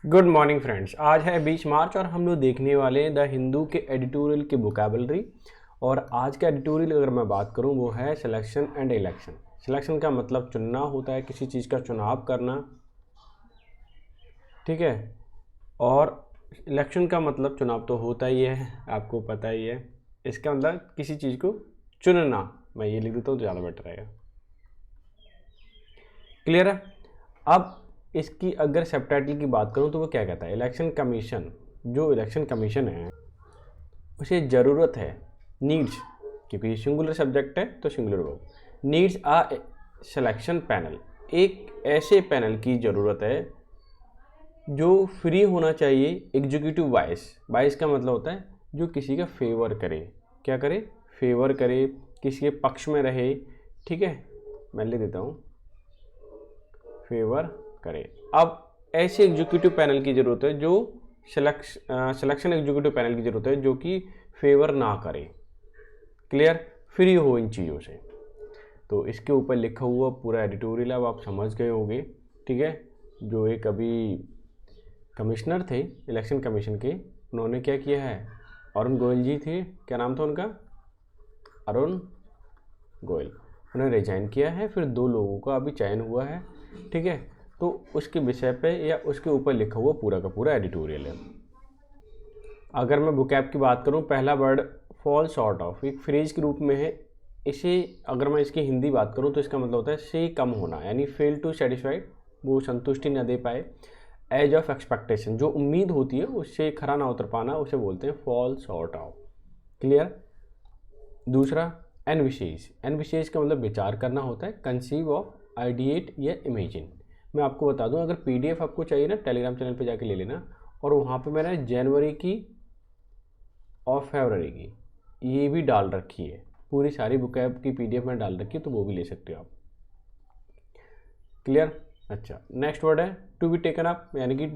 Good morning friends. आज है 20 मार्च और हम लोग देखने वाले हैं द हिंदू के एडिटोरियल की वोकैबुलरी। और आज का एडिटोरियल अगर मैं बात करूं वो है सिलेक्शन एंड इलेक्शन। सिलेक्शन का मतलब चुनना होता है, किसी चीज़ का चुनाव करना, ठीक है। और इलेक्शन का मतलब चुनाव तो होता ही है, आपको पता ही है। इसका मतलब किसी चीज़ को चुनना। मैं ये लिख देता हूँ तो ज़्यादा बेटर रहेगा। क्लियर है। अब इसकी अगर सबटाइटल की बात करूं तो वो क्या कहता है, इलेक्शन कमीशन। जो इलेक्शन कमीशन है उसे ज़रूरत है, नीड्स, क्योंकि सिंगुलर सब्जेक्ट है तो सिंगुलर वर्ब, नीड्स आ सिलेक्शन पैनल। एक ऐसे पैनल की ज़रूरत है जो फ्री होना चाहिए एग्जीक्यूटिव बायस। बायस का मतलब होता है जो किसी का फेवर करे। क्या करे? फेवर करे, किसी के पक्ष में रहे, ठीक है। मैं लिख देता हूँ, फेवर करे। अब ऐसे एग्जीक्यूटिव पैनल की ज़रूरत है जो सिलेक्शन एग्जीक्यूटिव पैनल की ज़रूरत है जो कि फेवर ना करे। क्लियर? फ्री हो इन चीज़ों से। तो इसके ऊपर लिखा हुआ पूरा एडिटोरियल अब आप समझ गए होंगे, ठीक है। जो एक अभी कमिश्नर थे इलेक्शन कमीशन के, उन्होंने क्या किया है, अरुण गोयल जी थे, क्या नाम था उनका, अरुण गोयल, उन्होंने रिजाइन किया है। फिर 2 लोगों का अभी चयन हुआ है, ठीक है। तो उसके विषय पे या उसके ऊपर लिखा हुआ पूरा का पूरा एडिटोरियल है। अगर मैं वोकैब की बात करूं, पहला वर्ड फॉल शॉर्ट ऑफ एक फ्रेज के रूप में है। इसे अगर मैं इसकी हिंदी बात करूं तो इसका मतलब होता है से कम होना, यानी फेल टू सेटिस्फाइड, वो संतुष्टि न दे पाए। एज ऑफ एक्सपेक्टेशन, जो उम्मीद होती है उससे खरा ना उतर पाना, उसे बोलते हैं फॉल शॉर्ट ऑफ। क्लियर? दूसरा एनविशेष। एनविशेष का मतलब विचार करना होता है, कंसीव ऑफ, आइडिएट या इमेजिन। मैं आपको बता दूं, अगर पीडीएफ आपको चाहिए ना, टेलीग्राम चैनल पे जाके ले लेना। और वहाँ पे मैंने जनवरी की और फरवरी की ये भी डाल रखी है, पूरी सारी वोकैब की पीडीएफ में डाल रखी है, तो वो भी ले सकते हो आप। क्लियर? अच्छा, नेक्स्ट वर्ड है टू बी टेकन अप, यानी कि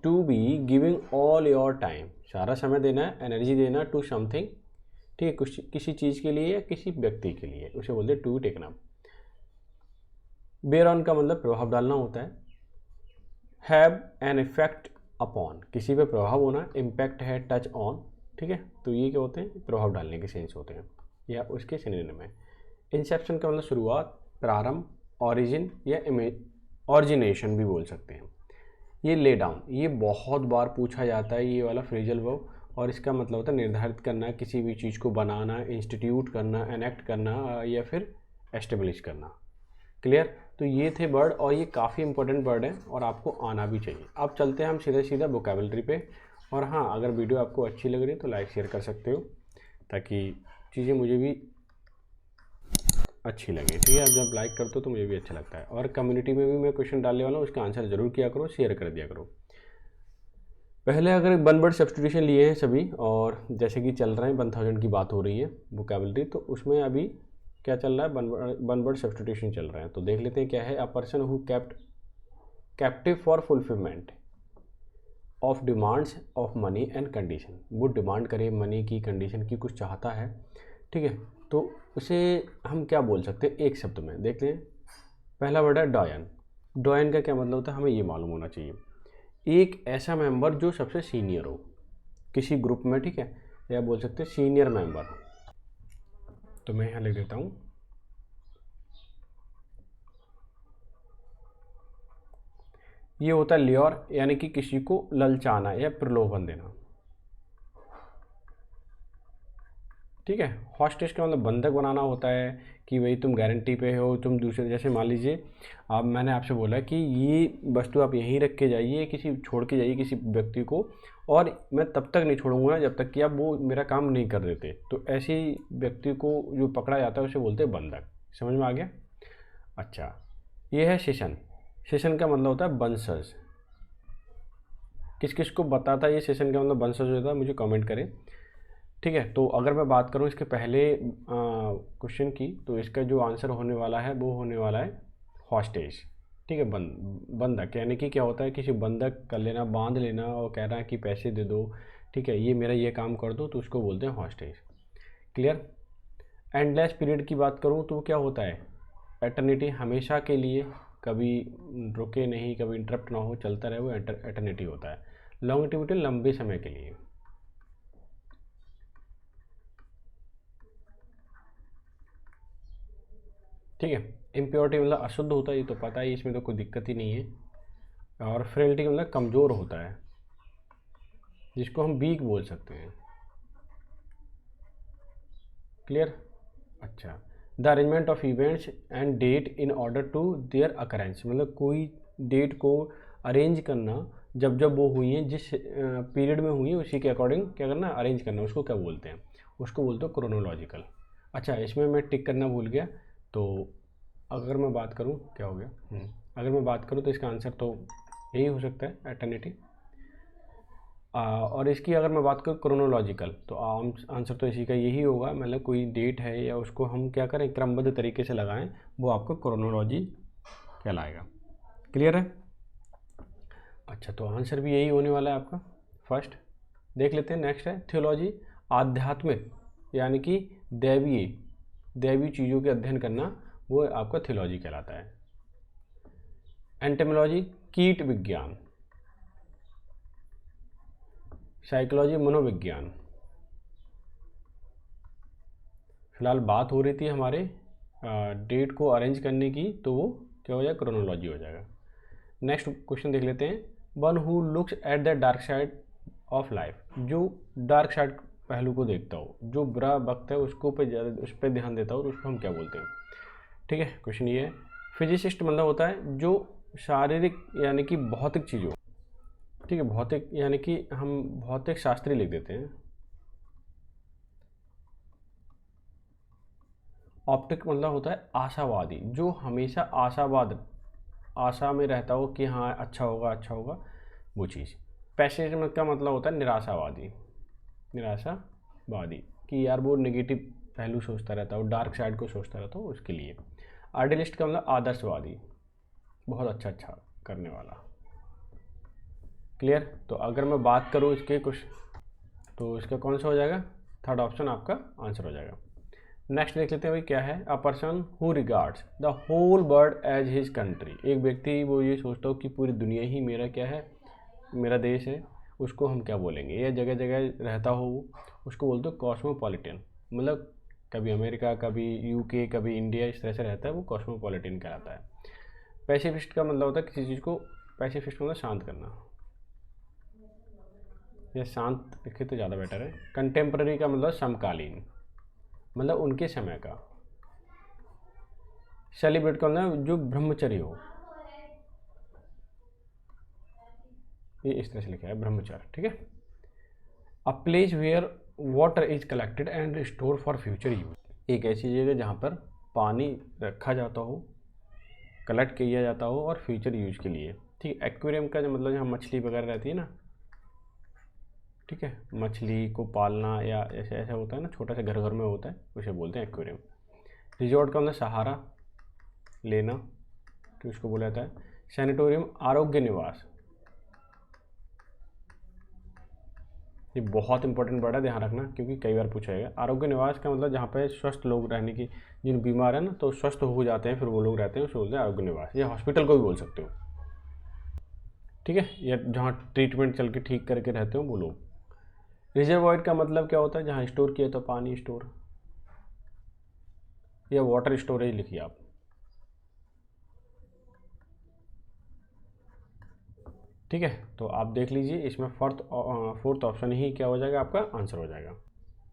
to be giving all your time, सारा समय देना है, एनर्जी देना टू समथिंग, ठीक है, कुछ किसी चीज़ के लिए या किसी व्यक्ति के लिए, उसे बोलते हैं to be taken up. Bear on का मतलब प्रभाव डालना होता है। हैव एन इफेक्ट अपॉन, किसी पे प्रभाव होना, इम्पैक्ट है टच ऑन, ठीक है। तो ये क्या होते हैं, प्रभाव डालने के सेंस होते हैं या उसके सिनोनिम है। इंसेप्शन का मतलब शुरुआत, प्रारंभ, ओरिजिन या ऑरिजिनेशन भी बोल सकते हैं। ये ले डाउन, ये बहुत बार पूछा जाता है ये वाला फ्रेजल वर्ब, और इसका मतलब होता है निर्धारित करना, किसी भी चीज़ को बनाना, इंस्टीट्यूट करना, एनेक्ट करना या फिर एस्टेब्लिश करना। क्लियर? तो ये थे वर्ड, और ये काफ़ी इंपॉर्टेंट वर्ड है और आपको आना भी चाहिए। अब चलते हैं हम सीधा सीधा वोकैबुलरी पे। और हाँ, अगर वीडियो आपको अच्छी लग रही है तो लाइक शेयर कर सकते हो, ताकि चीज़ें मुझे भी अच्छी लगे, ठीक है। आप जब लाइक करते हो तो मुझे भी अच्छा लगता है। और कम्युनिटी में भी मैं क्वेश्चन डालने वाला हूँ, उसका आंसर ज़रूर किया करो, शेयर कर दिया करो। पहले अगर वन वर्ड सब्स्टिट्यूशन लिए हैं सभी, और जैसे कि चल रहे हैं 1000 की बात हो रही है वोकैबुलरी, तो उसमें अभी क्या चल रहा है, वन वर्ड सब्स्टिट्यूशन चल रहा है। तो देख लेते हैं क्या है। A person who kept captive for fulfilment of demands of money and condition, वो डिमांड करे मनी की, कंडीशन की, कुछ चाहता है, ठीक है। तो उसे हम क्या बोल सकते हैं एक शब्द में, देख लें। पहला वर्ड है डॉयन। डॉयन का क्या मतलब होता है, हमें ये मालूम होना चाहिए। एक ऐसा मेंबर जो सबसे सीनियर हो किसी ग्रुप में, ठीक है, या बोल सकते हैं सीनियर मेंबर। तो मैं यहाँ लिख देता हूँ, ये होता है ल्योर, यानी कि किसी को ललचाना या प्रलोभन देना, ठीक है। हॉस्टेज का मतलब बंधक बनाना होता है, कि भाई तुम गारंटी पे हो, तुम दूसरे, जैसे मान लीजिए अब मैंने आपसे बोला कि ये वस्तु आप यहीं रख के जाइए, किसी छोड़ के जाइए किसी व्यक्ति को, और मैं तब तक नहीं छोड़ूंगा जब तक कि आप वो मेरा काम नहीं कर देते। तो ऐसे व्यक्ति को जो पकड़ा जाता है उसे बोलते हैं बंधक। समझ में आ गया? अच्छा, ये है सेशन। सेशन का मतलब होता है वंशज। किस किस को बताता है ये सेशन का मतलब वंशज होता है, मुझे कमेंट करें, ठीक है। तो अगर मैं बात करूं इसके पहले क्वेश्चन की, तो इसका जो आंसर होने वाला है वो होने वाला है हॉस्टेज, ठीक है। बंधक यानी कि क्या होता है, किसी बंधक कर लेना, बांध लेना, और कह रहा है कि पैसे दे दो, ठीक है, ये मेरा ये काम कर दो, तो उसको बोलते हैं हॉस्टेज। क्लियर? एंडलेस पीरियड की बात करूँ तो क्या होता है, एटर्निटी, हमेशा के लिए, कभी रुके नहीं, कभी इंटरप्ट ना हो, चलता रहे, वो एटर्निटी होता है। लॉन्गिटिविटी लंबे समय के लिए। ठीक है। इम्प्योरिटी मतलब अशुद्ध होता है, ये तो पता है, इसमें तो कोई दिक्कत ही नहीं है। और फ्रेलिटी मतलब कमज़ोर होता है, जिसको हम वीक बोल सकते हैं। क्लियर। अच्छा, the arrangement of events and date in order to their occurrence, मतलब कोई डेट को अरेंज करना, जब जब वो हुई हैं, जिस पीरियड में हुई है उसी के अकॉर्डिंग क्या करना, अरेंज करना, उसको क्या बोलते हैं, उसको बोलते हैं क्रोनोलॉजिकल। अच्छा, इसमें मैं टिक करना भूल गया, तो अगर मैं बात करूं, क्या हो गया, अगर मैं बात करूं तो इसका आंसर तो यही हो सकता है, एटर्निटी। और इसकी अगर मैं बात करूँ क्रोनोलॉजिकल, तो आंसर तो इसी का यही होगा, मतलब कोई डेट है या उसको हम क्या करें, क्रमबद्ध तरीके से लगाएं, वो आपको क्रोनोलॉजी कहलाएगा। क्लियर है। अच्छा, तो आंसर भी यही होने वाला है आपका फर्स्ट। देख लेते हैं, नेक्स्ट है थियोलॉजी, आध्यात्मिक यानी कि दैवीय चीज़ों के अध्ययन करना, वो आपका थियोलॉजी कहलाता है। एंटेमोलॉजी, कीट विज्ञान। साइकोलॉजी, मनोविज्ञान। फिलहाल बात हो रही थी हमारे डेट को अरेंज करने की, तो वो क्या हो जाएगा, क्रोनोलॉजी हो जाएगा। नेक्स्ट क्वेश्चन देख लेते हैं, one who looks at the dark side of life, जो डार्क साइड पहलू को देखता हो, जो बुरा वक्त है उसको उस पर ध्यान देता हो, तो उसको हम क्या बोलते हैं। ठीक है, क्वेश्चन ये है। फिजिसिस्ट मतलब होता है जो शारीरिक यानी कि भौतिक चीज़ों, ठीक है, भौतिक यानी कि हम भौतिक शास्त्री लिख देते हैं। ऑप्टिक मतलब होता है आशावादी, जो हमेशा आशा में रहता हो कि हाँ अच्छा होगा अच्छा होगा, वो चीज़। पेसिमिस्ट का मतलब होता है निराशावादी कि यार वो नेगेटिव पहलू सोचता रहता हो, डार्क साइड को सोचता रहता हो, उसके लिए। आइडियलिस्ट का मतलब आदर्शवादी, बहुत अच्छा करने वाला। क्लियर। तो अगर मैं बात करूँ इसके कुछ, तो इसका कौन सा हो जाएगा, थर्ड ऑप्शन आपका आंसर हो जाएगा। नेक्स्ट देख लेते हैं भाई, क्या है, a person who regards the whole world as his country, एक व्यक्ति वो ये सोचता हो कि पूरी दुनिया ही मेरा क्या है, मेरा देश है, उसको हम क्या बोलेंगे, या जगह जगह रहता हो वो, उसको बोलते हो कॉस्मोपॉलिटन, मतलब कभी अमेरिका, कभी यूके, कभी इंडिया, इस तरह से रहता है, वो कॉस्मोपॉलिटन कहलाता है। पैसिफिस्ट का मतलब होता है किसी चीज़ को, पैसिफिस्ट मतलब शांत करना, या शांत लिखे तो ज़्यादा बेटर है। कंटेम्प्रेरी का मतलब समकालीन, मतलब उनके समय का। सेलिब्रेट का मतलब जो ब्रह्मचर्य हो, ये इस तरह से लिखा है, ब्रह्मचर्य। ठीक है। A place where water is collected and store for future use, एक ऐसी जगह जहाँ पर पानी रखा जाता हो, कलेक्ट किया जाता हो और फ्यूचर यूज के लिए। ठीक है। एक्वेरियम का जो मतलब जहाँ मछली वगैरह रहती है ना, ठीक है, मछली को पालना या ऐसे ऐसा होता है ना, छोटा सा घर घर में होता है, उसे बोलते हैं एक्वेरियम। रिजॉर्ट का मतलब सहारा लेना, कि उसको बोला जाता है। सैनिटोरियम आरोग्य निवास, ये बहुत इंपॉर्टेंट वर्ड है, ध्यान रखना क्योंकि कई बार पूछा जाएगा। आरोग्य निवास का मतलब जहाँ पे स्वस्थ लोग रहने की, जिन बीमार है ना तो स्वस्थ हो जाते हैं, फिर वो लोग रहते हैं, उसको बोलते हैं आरोग्य निवास, या हॉस्पिटल को भी बोल सकते हो। ठीक है, या जहाँ ट्रीटमेंट चल के ठीक करके रहते हो वो लोग। रिजर्वॉयर का मतलब क्या होता है, जहाँ स्टोर किया तो पानी स्टोर, या वाटर स्टोरेज लिखिए आप। ठीक है, तो आप देख लीजिए, इसमें फोर्थ ऑप्शन ही क्या हो जाएगा, आपका आंसर हो जाएगा।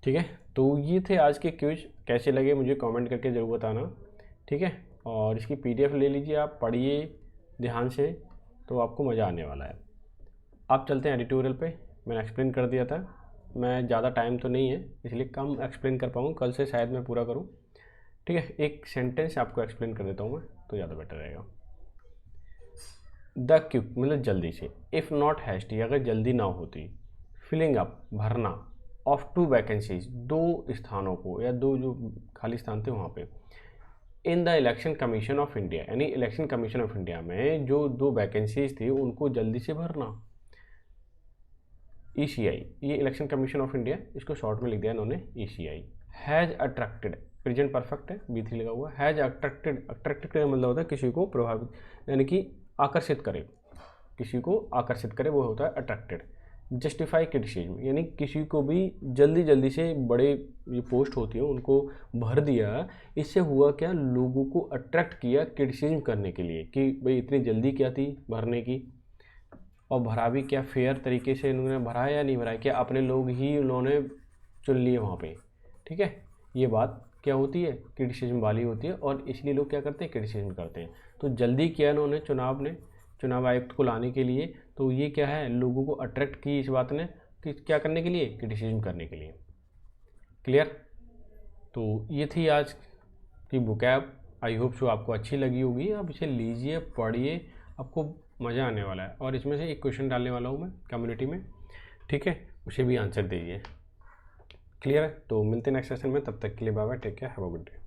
ठीक है, तो ये थे आज के क्विज, कैसे लगे मुझे कमेंट करके ज़रूर बताना। ठीक है, और इसकी पीडीएफ ले लीजिए, आप पढ़िए ध्यान से, तो आपको मज़ा आने वाला है। आप चलते हैं एडिटोरियल पे, मैंने एक्सप्लेन कर दिया था, मैं ज़्यादा टाइम तो नहीं है इसलिए कम एक्सप्लेन कर पाऊँ, कल से शायद मैं पूरा करूँ। ठीक है, एक सेंटेंस आपको एक्सप्लेन कर देता हूँ मैं, तो ज़्यादा बेटर रहेगा। द क्विक मतलब जल्दी से, इफ़ नॉट हैस्टी अगर जल्दी ना होती, फिलिंग अप भरना, ऑफ टू वैकेंसीज दो स्थानों को, या दो जो खाली स्थान थे वहाँ पे, in the election commission of India, यानी इलेक्शन कमीशन ऑफ इंडिया में जो दो वैकेंसीज थी उनको जल्दी से भरना। ECI, ये इलेक्शन कमीशन ऑफ इंडिया, इसको शॉर्ट में लिख दिया इन्होंने ECI। Has attracted present perfect है, B3 लगा हुआ। हैज़ अट्रैक्टेड, अट्रैक्टेड का मतलब होता है किसी को प्रभावित यानी कि आकर्षित करे, किसी को आकर्षित करे, वो होता है अट्रैक्टेड। जस्टिफाई क्रिटिसिज्म यानी किसी को भी जल्दी जल्दी से बड़े ये पोस्ट होती है उनको भर दिया, इससे हुआ क्या, लोगों को अट्रैक्ट किया क्रिटिसिज्म करने के लिए कि भाई इतनी जल्दी क्या थी भरने की, और भरा भी क्या फेयर तरीके से इन्होंने भरा या नहीं भरा, क्या अपने लोग ही उन्होंने चुन लिए वहाँ पे, ठीक है। ये बात क्या होती है, क्रिटिसिज्म वाली होती है, और इसलिए लोग क्या करते हैं, क्रिटिसिज्म करते हैं। तो जल्दी किया इन्होंने चुनाव आयुक्त को लाने के लिए, तो ये क्या है, लोगों को अट्रैक्ट की इस बात ने कि क्या करने के लिए, क्रिटिसिज्म करने के लिए। क्लियर। तो ये थी आज की बुकैब, आई होप सो आपको अच्छी लगी होगी। आप इसे लीजिए, पढ़िए, आपको मज़ा आने वाला है। और इसमें से एक क्वेश्चन डालने वाला हूँ मैं कम्युनिटी में, ठीक है, उसे भी आंसर दीजिए। क्लियर है। तो मिलते हैं नेक्स्ट सेशन में, तब तक के लिए bye bye, take care, have a good day.